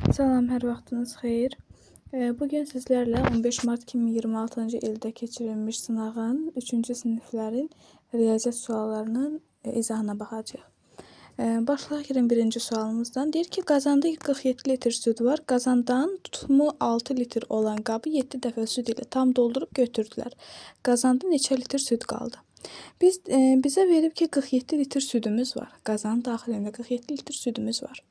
Salam, hər vaxtınız xeyir. Bugün sizlərlə 15 mart 2026-cı ildə keçirilmiş sınağın 3-cü siniflərin riyaziyyat suallarının izahına baxacağıq. Başlayaq 21-ci sualımızdan. Deyir ki, qazanda 47 litr süd var. Qazandan tutumu 6 litr olan qabı 7 dəfə süd ilə tam doldurub götürdülər. Qazanda neçə litr süd qaldı? Bizə verib ki, 47 litr südümüz var. Qazanın daxilində 47 litr südümüz var.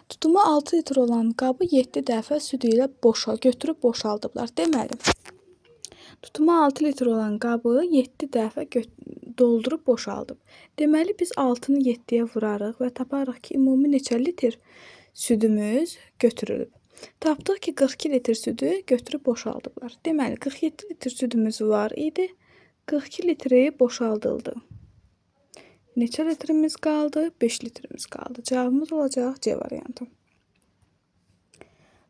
Tutumu 6 litr olan qabı 7 dəfə süd ilə götürüb boşaldıblar. Deməli, tutumu 6 litr olan qabı 7 dəfə doldurub boşaldıb. Deməli, biz 6-nı 7-yə vurarıq və taparıq ki, ümumi neçə litr südümüz götürülüb. Tapdıq ki, 42 litr südü götürüb boşaldıblar. Deməli, 47 litr südümüz var idi, 42 litri boşaldıldı. Neçə litrimiz qaldı? 5 litrimiz qaldı. Cavabımız olacaq C variantı.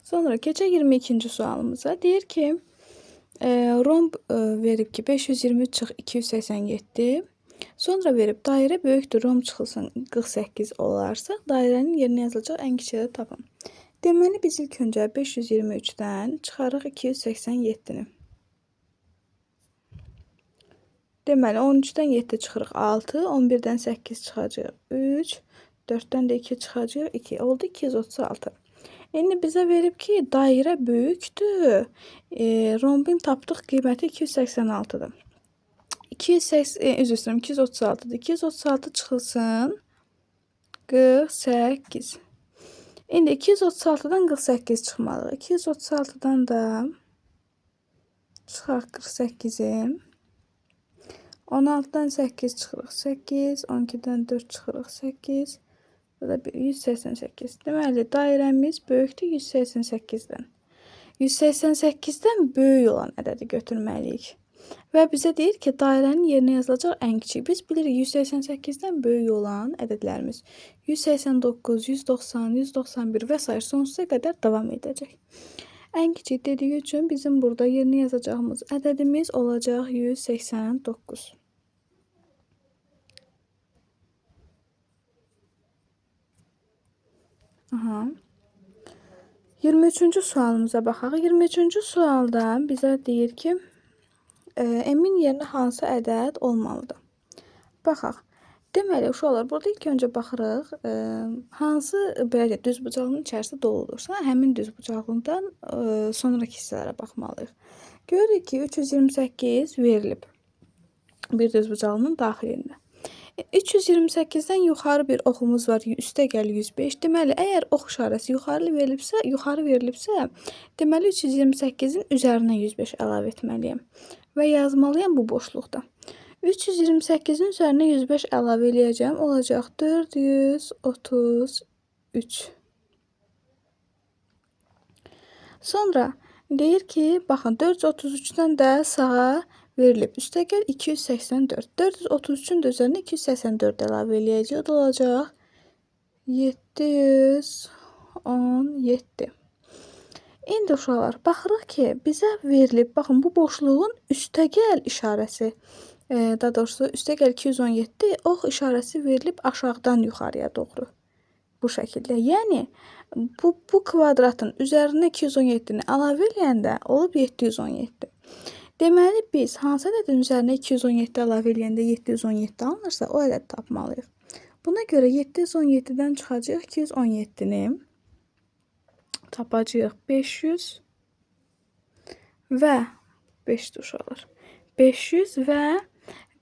Sonra keçək 22-ci sualımıza. Deyir ki, romb verib ki, 523/287. Sonra verib dairə böyükdür, romb çıxılsın 48 olarsa, dairənin yerinə yazılacaq ən kiçiyi tapın. Deməli, biz ilk öncə 523-dən çıxarıq 287-ni. Deməli, 13-dən 7 çıxırıq 6, 11-dən 8 çıxacaq 3, 4-dən də 2 çıxacaq 2. Oldu 236. İndi bizə verib ki, dairə böyükdür. Rombin tapdıq qiyməti 286-dır. 236-dır. 236 çıxılsın 48. İndi 236-dan 48 çıxmalıyıq. 236-dan da çıxaq 48-i. 16-dan 8 çıxırıq 8, 12-dən 4 çıxırıq 8, burada 188. Deməli, dairəmiz böyükdür 188-dən. 188-dən böyük olan ədədi götürməliyik. Və bizə deyir ki, dairənin yerinə yazılacaq ən kiçik. Biz bilirik 188-dən böyük olan ədədlərimiz 189, 190, 191 və s. sonsuza qədər davam edəcək. Ən kiçik dediyi üçün bizim burada yerinə yazacağımız ədədimiz olacaq 189. Aha. 23-cü sualımıza baxaq. 23-cü sualda bizə deyir ki, M-in yerinə hansı ədəd olmalıdır? Baxaq. Deməli, uşaqlar, burada ilk öncə baxırıq, hansı belə düzbucağının içərisində doludursa, həmin düzbucağından sonraki hissələrə baxmalıyıq. Görürük ki, 328 verilib bir düzbucağının daxilində. 328-dən yuxarı bir oxumuz var, üstə gəl 105. Deməli, əgər ox işarəsi yuxarı verilibsə, deməli 328-in üzərinə 105 əlavə etməliyəm və yazmalıyam bu boşluqda. 328-in üzərinə 105 əlavə eləyəcəm, olacaq 433. Sonra deyir ki, baxın, 433-dən də sağa verilib. Üstəgəl 284. 433-ün də üzərinə 284 əlavə eləyəcək, o da olacaq 717. İndi uşaqlar, baxırıq ki, bizə verilib, baxın, bu boşluğun üstəgəl işarəsi, daha doğrusu üstəgəl 217, ox işarəsi verilib aşağıdan yuxarıya doğru. Bu şəkildə. Yəni, bu kvadratın üzərinə 217-ni əlavə eləyəndə olub 717. Deməli, biz hansı ədədin üzərinə 217 əlavə eləyəndə 717 alınırsa, o ədəd tapmalıyıq. Buna görə 717-dən çıxacaq 217-ni, tapacaq 500 və 5 uşaqlar. 500 və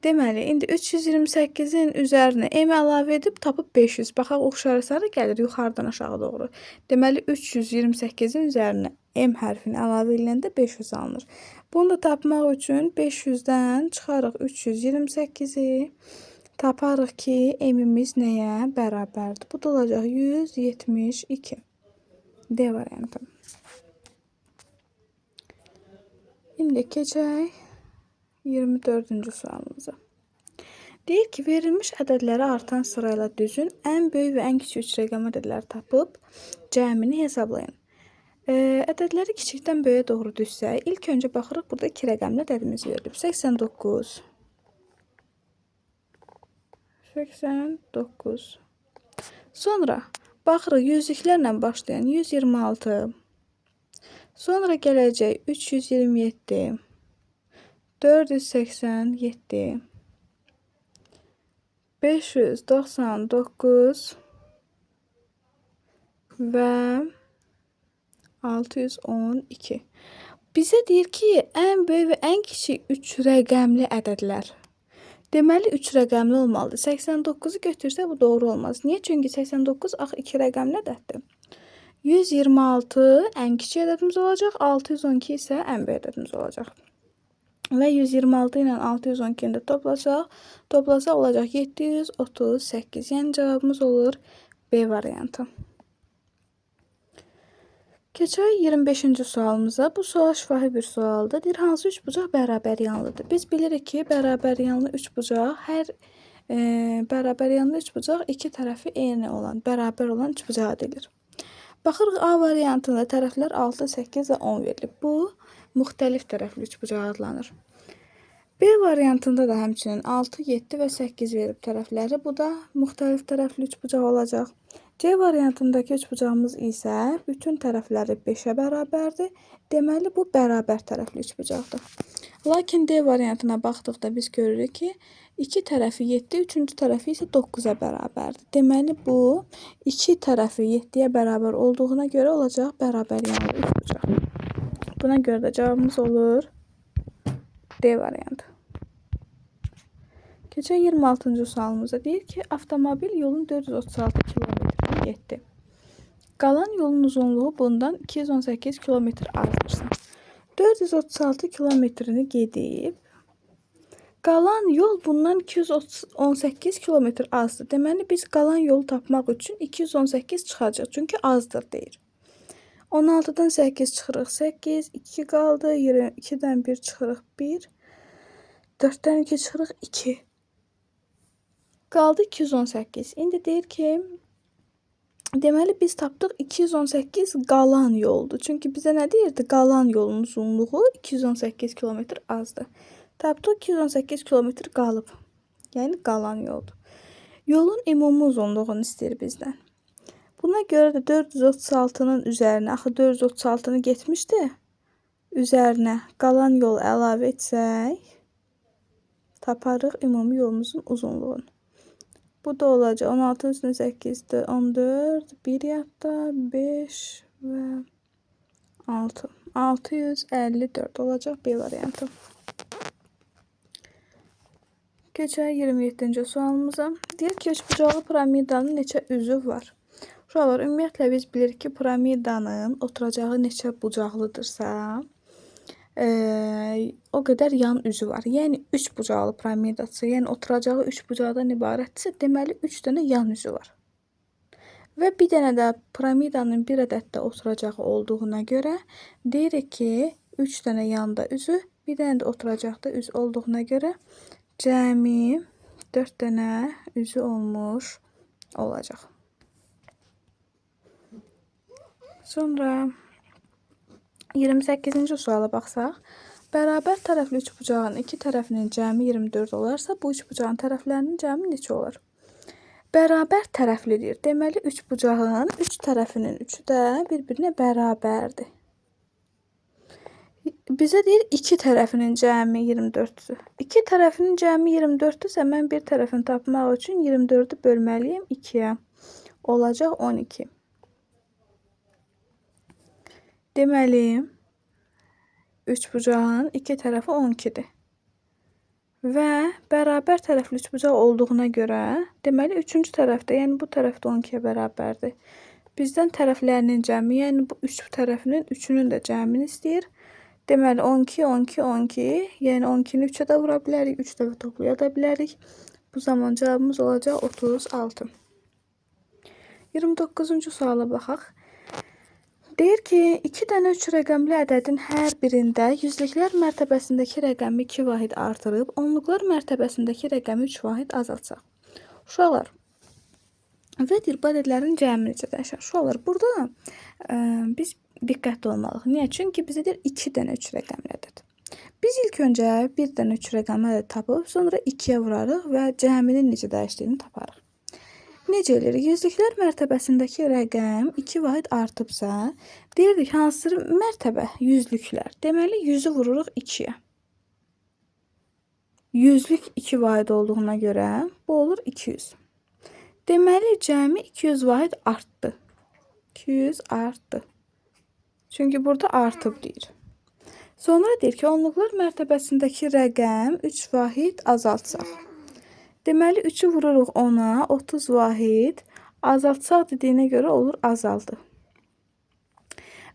deməli, indi 328-in üzərinə M əlavə edib tapıb 500. Baxaq, ox işarəsi gəlir yuxarıdan aşağı doğru. Deməli, 328-in üzərinə M hərfini əlavə ediləndə 500 alınır. Bunu da tapmaq üçün 500-dən çıxarıq 328-i, taparıq ki, M-imiz nəyə bərabərdir? Bu da olacaq 172. D variantı. İndi keçək 24-cü sualımıza. Deyir ki, verilmiş ədədləri artan sırayla düzün, ən böyük və ən kiçik 3 rəqəm ədədləri tapıb cəmini hesablayın. Ədədləri kiçikdən böyüyə doğru düzsək, ilk öncə baxırıq, burada 2 rəqəmli ədədimiz verilib. 89. Sonra Baxırıq yüzlüklərlə başlayan 126. Sonra gələcək 327, 487, 599 və 612. Bizə deyir ki, ən böyük və ən kiçik 3 rəqəmli ədədlər. Deməli 3 rəqəmli olmalıdır. 89-u götürsə bu doğru olmaz. Niyə? Çünki 89 axı 2 rəqəmli ədəddir. 126 ən kiçik ədədimiz olacaq, 612 isə ən böyük ədədimiz olacaq. Və 126 ilə 612-ni də toplasaq olacaq 738. Yəni cavabımız olur B variantı. Keçək 25-ci sualımıza. Bu sual şifahi bir sualdır. Deyir, hansı üç bucaq bərabər yanlıdır? Biz bilirik ki, bərabər yanlı üç bucaq bərabər yanlı üç bucaq iki tərəfi eyni olan, bərabər olan üç bucağa deyilir. Baxırıq A variantında tərəflər 6, 8 və 10 verilib. Bu müxtəlif tərəfli üç bucaq adlanır. B variantında da həmçinin 6, 7 və 8 verib tərəfləri. Bu da müxtəlif tərəfli üç bucaq olacaq. C variantındakı üç bucağımız isə bütün tərəfləri 5-ə bərabərdir. Deməli, bu bərabər tərəfli üç bucaqdır. Lakin D variantına baxdıqda biz görürük ki, 2 tərəfi 7, üçüncü tərəfi isə 9-a bərabərdir. Deməli, bu 2 tərəfi 7-yə bərabər olduğuna görə olacaq bərabər yanlı üç bucaq. Buna görə də cavabımız olur D variantı. Keçək 26-cı sualımıza. Deyir ki, avtomobil yolun 436 kilometrini getdi. Qalan yolun uzunluğu bundan 218 kilometr azdırsa. 436 kilometrini gedib. Qalan yol bundan 218 kilometr azdır. Deməli, biz qalan yolu tapmaq üçün 218 çıxacaq. Çünki azdır deyir. 16-dan 8 çıxırıq 8, 2 qaldı, 22-dən 1 çıxırıq 1, 4-dən 2 çıxırıq 2. Qaldı 218. İndi deyir ki, deməli biz tapdıq 218 qalan yoldur. Çünki bizə nə deyirdi? Qalan yolun uzunluğu 218 kilometr azdır. Tapdıq 218 kilometr qalıb. Yəni qalan yoldur. Yolun ümumi uzunluğunu istəyir bizdən. Buna görə də 436-nın üzərinə, axı 436-nı getmişdi. Üzərinə qalan yol əlavə etsək, taparıq ümumi yolumuzun uzunluğunu. Bu da olacaq 16 üstünə 8'dir, 14, 1 yadda, 5 və 6. 654 olacaq B variantı. Keçək 27-ci sualımıza. Deyir ki, üçbucaqlı piramidanın neçə üzü var? Uşaqlar, ümumiyyətlə biz bilirik ki, piramidanın oturacağı neçə bucaqlıdırsa, o qədər yan üzü var. Yəni 3 bucaqlı piramidası, yəni oturacağı 3 bucaqdan ibarətdirsə, deməli 3 dənə yan üzü var. Və bir dənə də piramidanın bir ədəddə oturacağı olduğuna görə deyirik ki, 3 dənə yanda üzü, bir dənə də oturacaqda üz olduğuna görə cəmi 4 dənə üzü olmuş olacaq. Sonra 28-ci suala baxsaq, bərabər tərəfli üçbucağın iki tərəfinin cəmi 24 olarsa, bu üçbucağın tərəflərinin cəmi neçə olur? Bərabər tərəflidir. Deməli, üçbucağın üç tərəfinin üçü də bir-birinə bərabərdir. Bizə deyir, iki tərəfinin cəmi 24-dür. İki tərəfinin cəmi 24-dürsə, mən bir tərəfini tapmaq üçün 24-ü bölməliyim 2-yə. Olacaq 12. Deməli, üçbucağın iki tərəfi 12-dir. Və bərabər tərəfli üçbucaq olduğuna görə, deməli, üçüncü tərəfdə, yəni bu tərəfdə 12-yə bərabərdir. Bizdən tərəflərinin cəmi, yəni bu üç tərəfinin üçünün də cəmini istəyir. Deməli, 12, 12, 12, yəni 12-ni 3-ə də vura bilərik, 3 dəfə toplaya da bilərik. Bu zaman cavabımız olacaq 36. 29-cu suala baxaq. Deyir ki, 2 dənə 3 rəqəmli ədədin hər birində yüzlüklər mərtəbəsindəki rəqəmi 2 vahid artırıb, onluqlar mərtəbəsindəki rəqəmi 3 vahid azaltsaq. Uşaqlar, və deyir, bu ədədlərin cəmi necə dəyişər? Uşaqlar, burada biz diqqətli olmalıyıq. Niyə? Çünki bizə deyir 2 dənə 3 rəqəmli ədəd. Biz ilk öncə 1 dənə 3 rəqəmli ədəd tapıb, sonra 2-yə vurarıq və cəminin necə dəyişdiyini taparıq. Necə eləyirik? Yüzlüklər mərtəbəsindəki rəqəm 2 vahid artıbsa, deyirdik hansı mərtəbə? Yüzlüklər. Deməli 100-ü vururuq 2-yə. Yüzlük 2 vahid olduğuna görə bu olur 200. Deməli cəmi 200 vahid artdı. 200 artdı. Çünki burada artıb deyir. Sonra deyir ki, onluqlar mərtəbəsindəki rəqəm 3 vahid azaltsaq. Deməli 3-ü vururuq 10-a, 30 vahid azaltsaq dediyinə görə olur azaldı.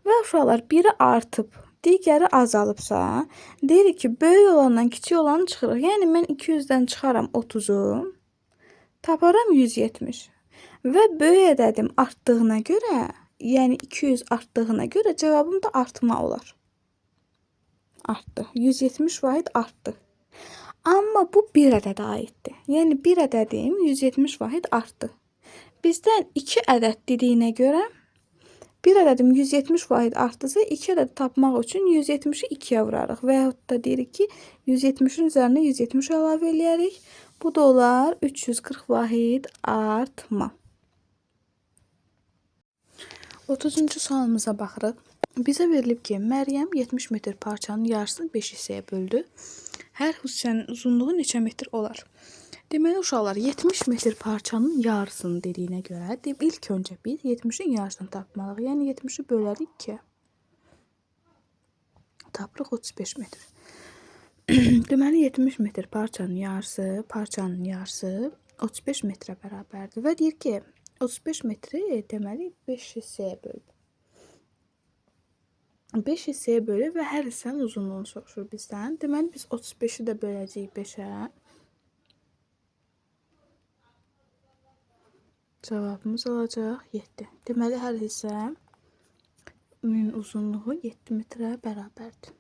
Və uşaqlar biri artıb, digəri azalıbsa, deyirik ki, böyük olandan kiçik olanı çıxırıq. Yəni mən 200-dən çıxaram 30-u, taparam 170. Və böyük ədədim artdığına görə, yəni 200 artdığına görə cavabım da artma olar. Artdı. 170 vahid artdı. Amma bu bir ədədə aiddir. Yəni bir ədədim 170 vahid artdı. Bizdən 2 ədəd dediyinə görə bir ədədim 170 vahid artdısa 2 ədəd tapmaq üçün 170-i 2-yə vurarıq. Və yaxud da deyirik ki, 170-in üzərinə 170 əlavə eləyərik. Bu da olar 340 vahid artma. 30-cu sualımıza baxırıq. Bizə verilib ki, Məryəm 70 metr parçanın yarısını 5 hissəyə böldü. Hər hissənin uzunluğu neçə metr olar? Deməli uşaqlar 70 metr parçanın yarısını dediyinə görə ilk öncə biz 70-in yarısını tapmalıyıq. Yəni 70-i bölərik 2-yə. Tapırıq 35 metr. Deməli 70 metr parçanın yarısı 35 metrə bərabərdir. Və deyir ki, 35 metri deməli 5 hissəyə bölüb. 5 hissəyə bölüb və hər hissənin uzunluğunu soruşur bizdən. Deməli biz 35-i də böləcəyik 5-ə. Cavabımız olacaq 7. Deməli hər hissənin uzunluğu 7 metrə bərabərdir.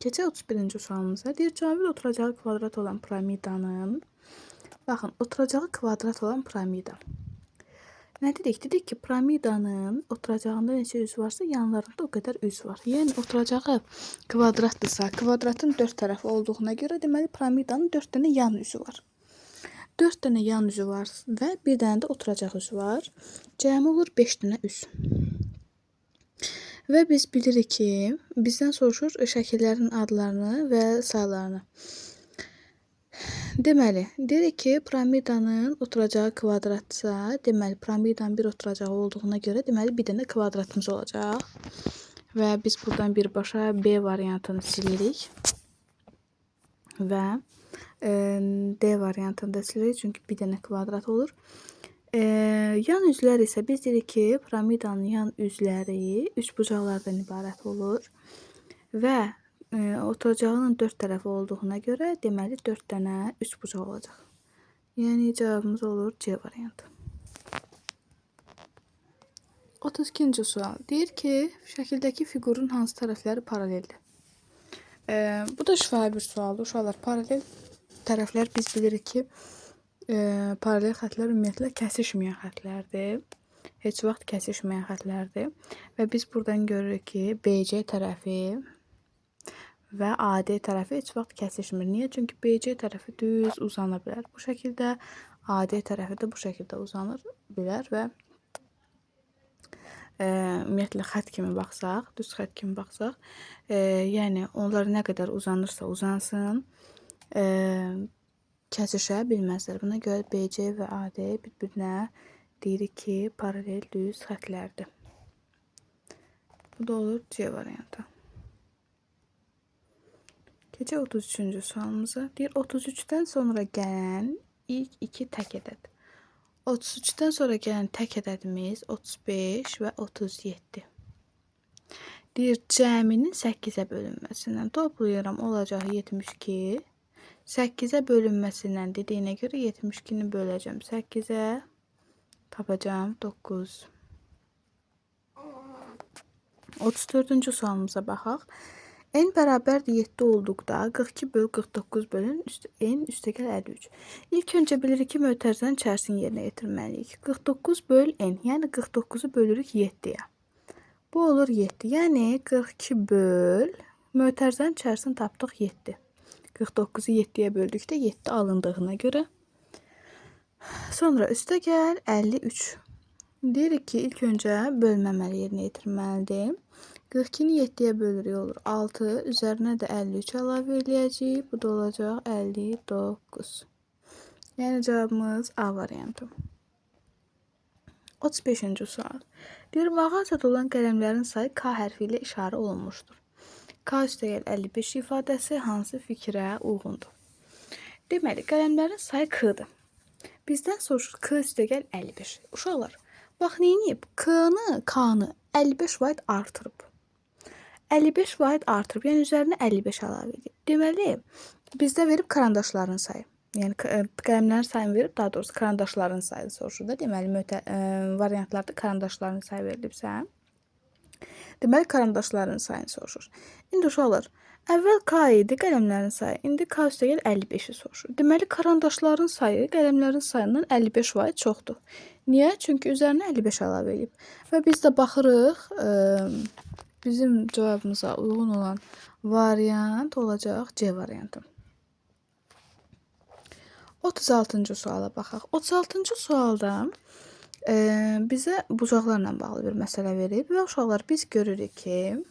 Keçək 31-ci sualımıza. Deyir, Cavil oturacağı kvadrat olan piramidanın, baxın, oturacağı kvadrat olan piramida. Nə dedik? Dedik ki, piramidanın oturacağında neçə üz varsa, yanlarında o qədər üz var. Yəni, oturacağı kvadratdırsa, kvadratın 4 tərəfi olduğuna görə, deməli, piramidanın 4 dənə yan üzü var. 4 dənə yan üzü var və bir dənə də oturacaq üzü var. Cəmi olur 5 dənə üz. Və biz bilirik ki, bizdən soruşur şəkillərin adlarını və saylarını. Deməli, deyirik ki, piramidanın oturacağı kvadratsa, deməli, piramidanın bir oturacağı olduğuna görə, deməli, bir dənə kvadratımız olacaq. Və biz buradan birbaşa B variantını silirik. Və D variantını da silirik, çünki bir dənə kvadrat olur. Yan üzlər isə biz deyirik ki, piramidanın yan üzləri 3 bucaqlardan ibarət olur. Və oturacağının 4 tərəfi olduğuna görə, deməli 4 dənə 3 bucaq olacaq. Yəni cavabımız olur C variantı. 32-ci sual. Deyir ki, şəkildəki fiqurun hansı tərəfləri paraleldir? Bu da şifahi bir sualdır. Uşaqlar, paralel tərəflər biz bilirik ki, paralel xətlər ümumiyyətlə kəsişməyən xətlərdir. Heç vaxt kəsişməyən xətlərdir. Və biz buradan görürük ki, BC tərəfi və AD tərəfi heç vaxt kəsişmir. Niyə? Çünki BC tərəfi düz uzana bilər. Bu şəkildə AD tərəfi də bu şəkildə uzanır bilər və ümumiyyətlə xət kimi baxsaq, düz xət kimi baxsaq, yəni onlar nə qədər uzanırsa uzansın, kəsişə bilməzlər. Buna görə BC və AD bir-birinə deyirik ki, paralel düz xətlərdir. Bu da olur C variantı. Keçək 33-cü sualımıza. Deyir, 33-dən sonra gələn ilk 2 tək ədəd. 33-dən sonra gələn tək ədədimiz 35 və 37. Deyir, cəminin 8-ə bölünməsindən toplayıram, olacaq 72. 8-ə bölünməsindən dediyinə görə 72-ni böləcəm 8-ə, tapacağım 9. 34-cü sualımıza baxaq. N bərabərdir 7 olduqda 42 böl 49 bölün N üstəgəl 53. İlk öncə bilirik ki, mötərizənin içərisini yerinə yetirməliyik. 49 böl N, yəni 49-u bölürük 7-yə. Bu olur 7. Yəni 42 böl mötərizənin içərisini tapdıq 7. 49-u 7-yə böldükdə 7 alındığına görə. Sonra üstə gəl 53. Deyirik ki, ilk öncə bölmə əməli yerinə yetirməlidir. 42-ni 7-yə bölürük, olur 6. Üzərinə də 53 əlavə eləyəcəyik. Bu da olacaq 59. Yəni cavabımız A variantı. 35-ci sual. Deyir, mağazada olan qələmlərin sayı K hərfi ilə işarə olunmuşdur. K üstəgəl 55 ifadəsi hansı fikrə uyğundur? Deməli, qələmlərin sayı K-dır. Bizdən soruşur K üstəgəl 55. Uşaqlar, bax neyiniyib? K-nı 55 vaid artırıb. 55 vaid artırıb, yəni üzərinə 55 əlavə edib. Deməli, bizdə verib karandaşların sayı. Yəni qələmlərin sayını verib, daha doğrusu karandaşların sayını soruşur da. Deməli, variantlarda karandaşların sayı verilibsə. Deməli, karandaşların sayını soruşur. İndi uşaqlar, əvvəl K idi qələmlərin sayı. İndi K üstəgəl 55-i soruşur. Deməli, karandaşların sayı qələmlərin sayından 55 vaid çoxdur. Niyə? Çünki üzərinə 55 əlavə edib. Və biz də baxırıq, bizim cavabımıza uyğun olan variant olacaq C variantı. 36-cı suala baxaq. 36-cı sualda bizə bucaqlarla bağlı bir məsələ verib və uşaqlar biz görürük ki,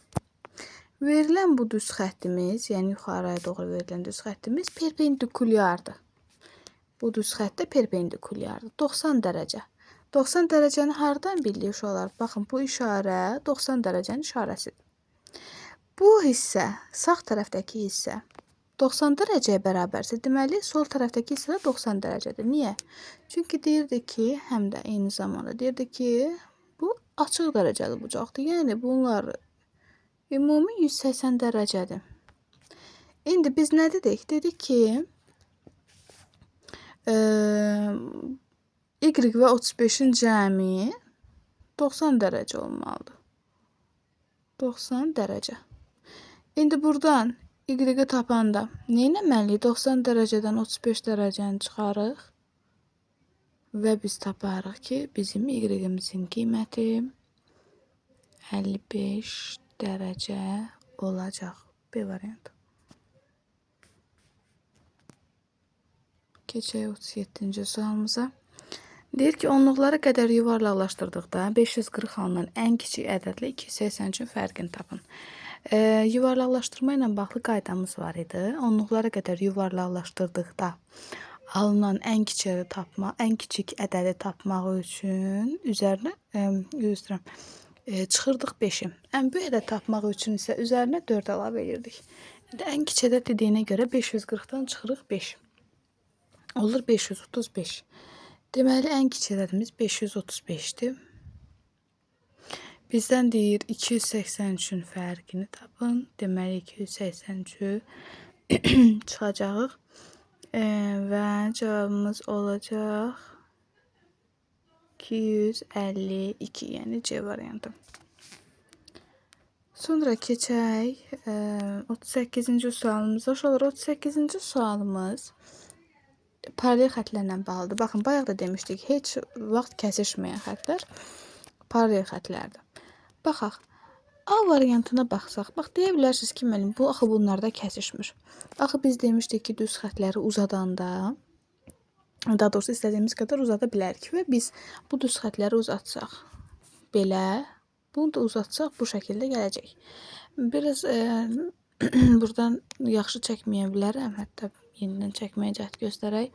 verilən bu düz xəttimiz, yəni yuxarıya doğru verilən düz xəttimiz perpendikulyardır. Bu düz xəttə perpendikulyardır. 90 dərəcə. 90 dərəcəni hardan bilirik uşaqlar? Baxın, bu işarə 90 dərəcənin işarəsidir. Bu hissə, sağ tərəfdəki hissə 90 dərəcəyə bərabərsə, deməli, sol tərəfdəki hissə 90 dərəcədir. Niyə? Çünki deyirdi ki, həm də eyni zamanda deyirdi ki, bu açıq dərəcəli bucaqdır. Yəni, bunlar ümumi 180 dərəcədir. İndi biz nə dedik? Dedik ki, Y və 35-in cəmi 90 dərəcə olmalıdır. 90 dərəcə. İndi buradan Y-i tapanda nə etməliyik? 90 dərəcədən 35 dərəcəni çıxarıq və biz taparıq ki, bizim Y-imizin qiyməti 55 dərəcə olacaq. B variantı. Keçək 37-ci sualımıza. Deyir ki, onluqları qədər yuvarlaqlaşdırdıqda 540 alınan ən kiçik ədədlə 283-ün fərqini tapın. Yuvarlaqlaşdırma ilə bağlı qaydamız var idi. Onluqlara qədər yuvarlaqlaşdırdıqda alınan ən kiçik ədədi tapmaq üçün üzərinə çıxırdıq 5-i. Ən böyük ədəd tapmaq üçün isə üzərinə 4 əlavə edirdik. Ən kiçik ədəd dediyinə görə 540-dan çıxırıq 5. Olur 535. Deməli, ən kiçik ədədimiz 535-dir. Bizdən deyir 283-ün fərqini tapın. Deməli 283-ü çıxacağıq. Və cavabımız olacaq 252, yəni C variantı. Sonra keçək 38-ci sualımıza. Uşaqlar, 38-ci sualımız paralel xətlərlə bağlıdır. Baxın, bayaq da demişdik, heç vaxt kəsişməyən xətlər paralel xətlərdir. Baxaq, A variantına baxsaq, bax, deyə bilərsiniz ki, mənim bu, axı bunlarda kəsişmir. Axı biz demişdik ki, düz xətləri uzadanda, daha doğrusu istədiyimiz qədər uzada bilərik və biz bu düz xətləri uzatsaq, belə, bunu da uzatsaq, bu şəkildə gələcək. Biraz buradan yaxşı çəkməyə bilərəm, hətta yenidən çəkməyə cəhd göstərək.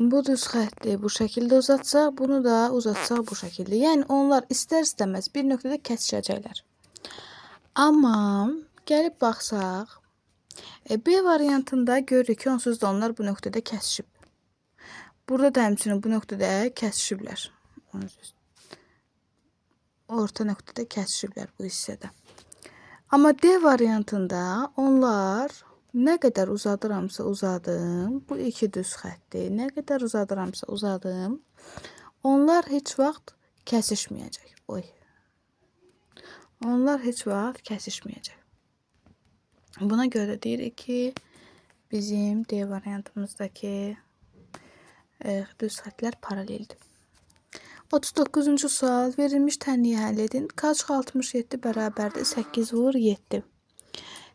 Bu düz xətti bu şəkildə uzatsaq, bunu da uzatsaq bu şəkildə. Yəni, onlar istər-istəməz bir nöqtədə kəsişəcəklər. Amma gəlib baxsaq, B variantında görürük ki, onsuz da onlar bu nöqtədə kəsişib. Burada da həmçinin bu nöqtədə kəsişiblər. Orta nöqtədə kəsişiblər bu hissədə. Amma D variantında onlar nə qədər uzadıramsa uzadım, bu iki düz xətti, nə qədər uzadıramsa uzadım, onlar heç vaxt kəsişməyəcək. Onlar heç vaxt kəsişməyəcək. Buna görə deyirik ki, bizim D variantımızdakı düz xəttlər paraleldir. 39-cu sual. Verilmiş tənliyi həll edin. K çıxı 67 bərabərdir 8 vur 7.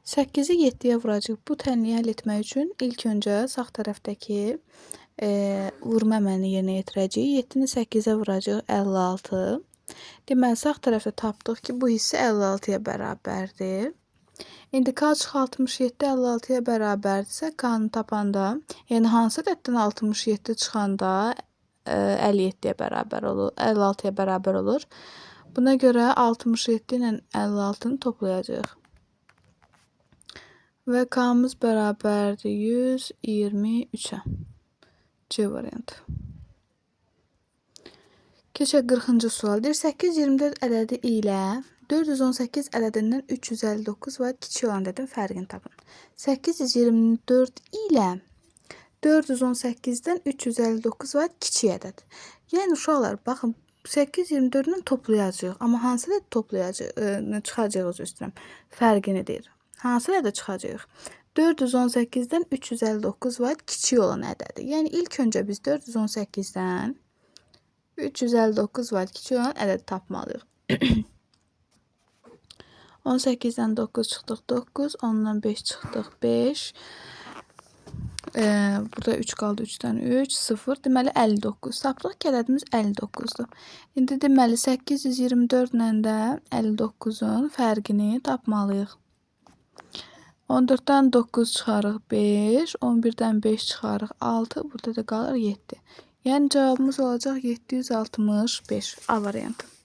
8-i 7-yə vuracağıq. Bu tənliyi həll etmək üçün ilk öncə sağ tərəfdəki vurma əməlini yerinə yetirəcəyik. 7-ni 8-ə vuracağıq, 56. Deməli, sağ tərəfdə tapdıq ki, bu hissə 56-ya bərabərdir. İndi K çıxı 67 56-ya bərabərdirsə, K-nı tapanda, yəni hansı ədəddən 67 çıxanda 57-yə bərabər olur, 56-ya bərabər olur. Buna görə 67 ilə 56-nı toplayacağıq. Və K-mız bərabərdir 123-ə. C variantı. Keçək 40-cı sual. Deyir, 824 ədədi ilə 418 ədədindən 359 və kiçik olan ədədin fərqini tapın. 824 ilə 418-dən 359 və kiçik ədəd. Yəni, uşaqlar, baxın, 824-lə toplayacağıq. Amma hansı ədəd toplayacağıq, çıxacağıq, özür istəyirəm, fərqini deyir. Hansı ədəd çıxacağıq? 418-dən 359 və kiçik olan ədədi. Yəni, ilk öncə biz 418-dən 359 var kiçik olan ədəd tapmalıyıq. 18-dən 9 çıxdıq 9, 10-dan 5 çıxdıq 5. Burada 3 qaldı, 3-dən 3, 0. Deməli, 59. Tapdıq ki, ədədimiz 59-dur. İndi deməli, 824 ilə də 59-un fərqini tapmalıyıq. 14-dən 9 çıxarıq 5, 11-dən 5 çıxarıq 6, burada da qalır 7. Yəni, cavabımız olacaq 765. A variantı.